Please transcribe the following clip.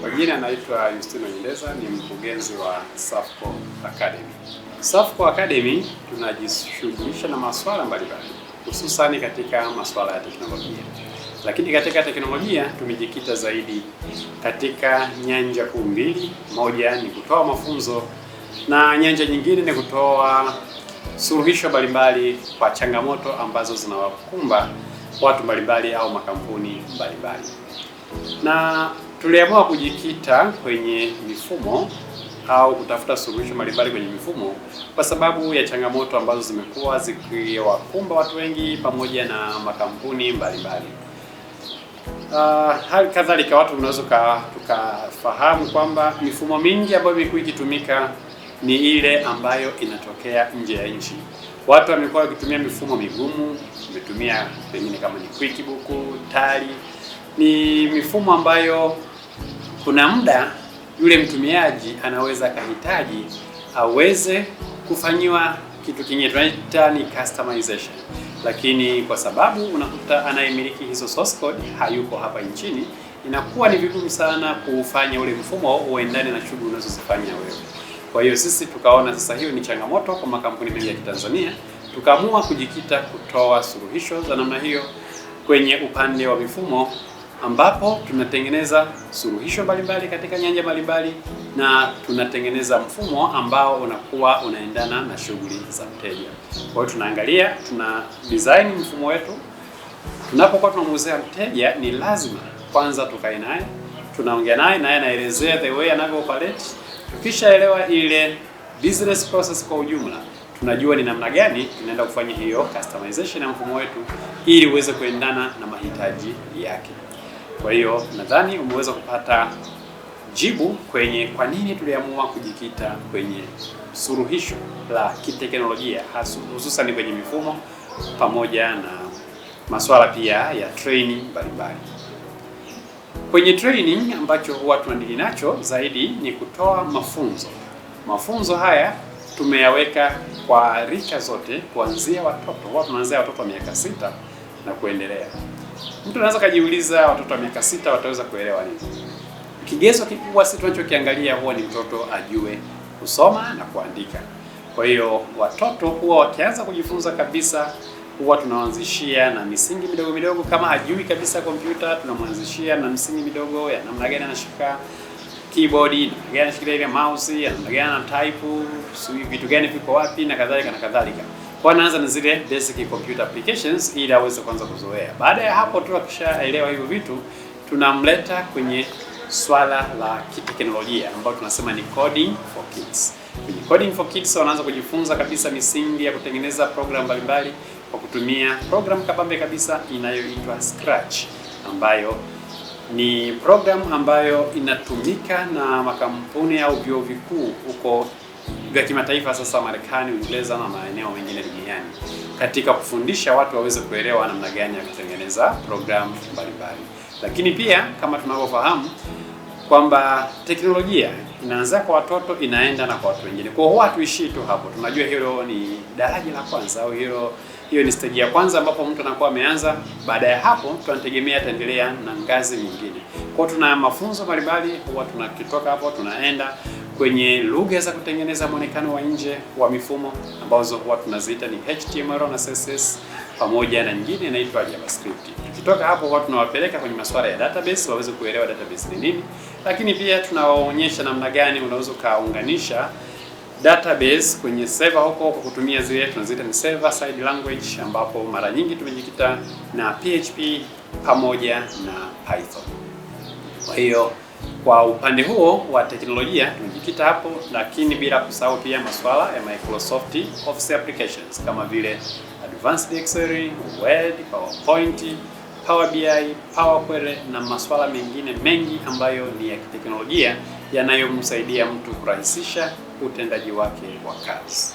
Kwa jina naitwa Justino Nyendeza, ni mkurugenzi wa Safco Academy. Safco Academy tunajishughulisha na masuala mbalimbali, hususani katika masuala ya teknolojia. Lakini katika teknolojia tumejikita zaidi katika nyanja kuu mbili. Moja ni kutoa mafunzo na nyanja nyingine ni kutoa suluhisho mbalimbali kwa changamoto ambazo zinawakumba watu mbalimbali au makampuni mbalimbali. Na tuliamua kujikita kwenye mifumo au kutafuta suluhisho mbalimbali kwenye mifumo kwa sababu ya changamoto ambazo zimekuwa zikiwakumba watu wengi pamoja na makampuni mbalimbali. Hali kadhalika watu unaweza tukafahamu kwamba mifumo mingi ambayo imekuwa ikitumika ni ile ambayo inatokea nje ya nchi. Watu wamekuwa wakitumia mifumo migumu, wametumia pengine kama ni QuickBook, Tally. Ni mifumo ambayo kuna muda yule mtumiaji anaweza kahitaji aweze kufanyiwa kitu kingine, tunaita ni customization. Lakini kwa sababu unakuta anayemiliki hizo source code hayuko hapa nchini, inakuwa ni vigumu sana kufanya ule mfumo uendane na shughuli unazozifanya wewe. Kwa hiyo sisi tukaona sasa hiyo ni changamoto kwa makampuni mengi ya Kitanzania, tukaamua kujikita kutoa suluhisho za namna hiyo kwenye upande wa mifumo, ambapo tunatengeneza suluhisho mbalimbali katika nyanja mbalimbali na tunatengeneza mfumo ambao unakuwa unaendana na shughuli za mteja. Kwa hiyo tunaangalia, tuna design mfumo wetu. Tunapokuwa tunamuuzia mteja, ni lazima kwanza tukae naye, tunaongea naye na yeye anaelezea the way anavyo operate. Tukishaelewa ile business process kwa ujumla, tunajua ni namna gani tunaenda kufanya hiyo customization ya mfumo wetu ili uweze kuendana na mahitaji yake. Kwa hiyo nadhani umeweza kupata jibu kwenye kwa nini tuliamua kujikita kwenye suluhisho la kiteknolojia, hususan kwenye mifumo pamoja na masuala pia ya training mbalimbali. Kwenye training ambacho huwa tunadili nacho zaidi ni kutoa mafunzo. Mafunzo haya tumeyaweka kwa rika zote kuanzia watoto. Huwa tunaanzia watoto wa miaka 6 na kuendelea. Mtu anaweza kujiuliza watoto wa miaka 6 wataweza kuelewa nini? Kigezo kikubwa sisi tunachokiangalia huwa ni mtoto ajue kusoma na kuandika. Kwa hiyo watoto huwa wakianza kujifunza kabisa, huwa tunaanzishia na misingi midogo midogo. Kama hajui kabisa kompyuta, tunamwanzishia na misingi midogo ya namna gani anashika keyboard, namna gani anashikilia ile mouse, namna gani ana type, vitu gani viko wapi na kadhalika na kadhalika. Kwa anaanza na zile basic computer applications ili aweze kuanza kuzoea. Baada ya hapo tu akishaelewa hivyo vitu, tunamleta kwenye swala la kiteknolojia ambao tunasema ni coding for kids. Kwenye coding for kids wanaanza kujifunza kabisa misingi ya kutengeneza program mbalimbali kwa kutumia program kabambe kabisa inayoitwa Scratch, ambayo ni program ambayo inatumika na makampuni au vyuo vikuu huko vya kimataifa, sasa Marekani, Uingereza na maeneo mengine duniani, katika kufundisha watu waweze kuelewa namna gani ya kutengeneza program mbalimbali. Lakini pia kama tunavyofahamu kwamba teknolojia inaanza kwa watoto inaenda na kwa watu wengine. Kwa hiyo hatuishii tu hapo. Tunajua hilo ni daraja la kwanza au hiyo ni stage ya kwanza ambapo mtu anakuwa ameanza. Baada ya hapo tunategemea ataendelea na ngazi nyingine. Kwa hiyo tuna mafunzo mbalimbali, huwa tunakitoka hapo tunaenda kwenye lugha za kutengeneza muonekano wa nje wa mifumo ambazo huwa tunaziita ni HTML na CSS pamoja na nyingine inaitwa JavaScript. Tukitoka hapo huwa tunawapeleka kwenye masuala ya database waweze kuelewa database ni nini, lakini pia tunawaonyesha namna gani unaweza kaunganisha database kwenye server huko kwa kutumia zile tunaziita ni server side language, ambapo mara nyingi tumejikita na PHP pamoja na Python. Kwa hiyo kwa upande huo wa teknolojia tumejikita hapo, lakini bila kusahau pia masuala ya Microsoft Office applications kama vile Advanced Excel, Word, PowerPoint, Power BI, Power Query na masuala mengine mengi ambayo ni ya kiteknolojia yanayomsaidia mtu kurahisisha utendaji wake wa kazi.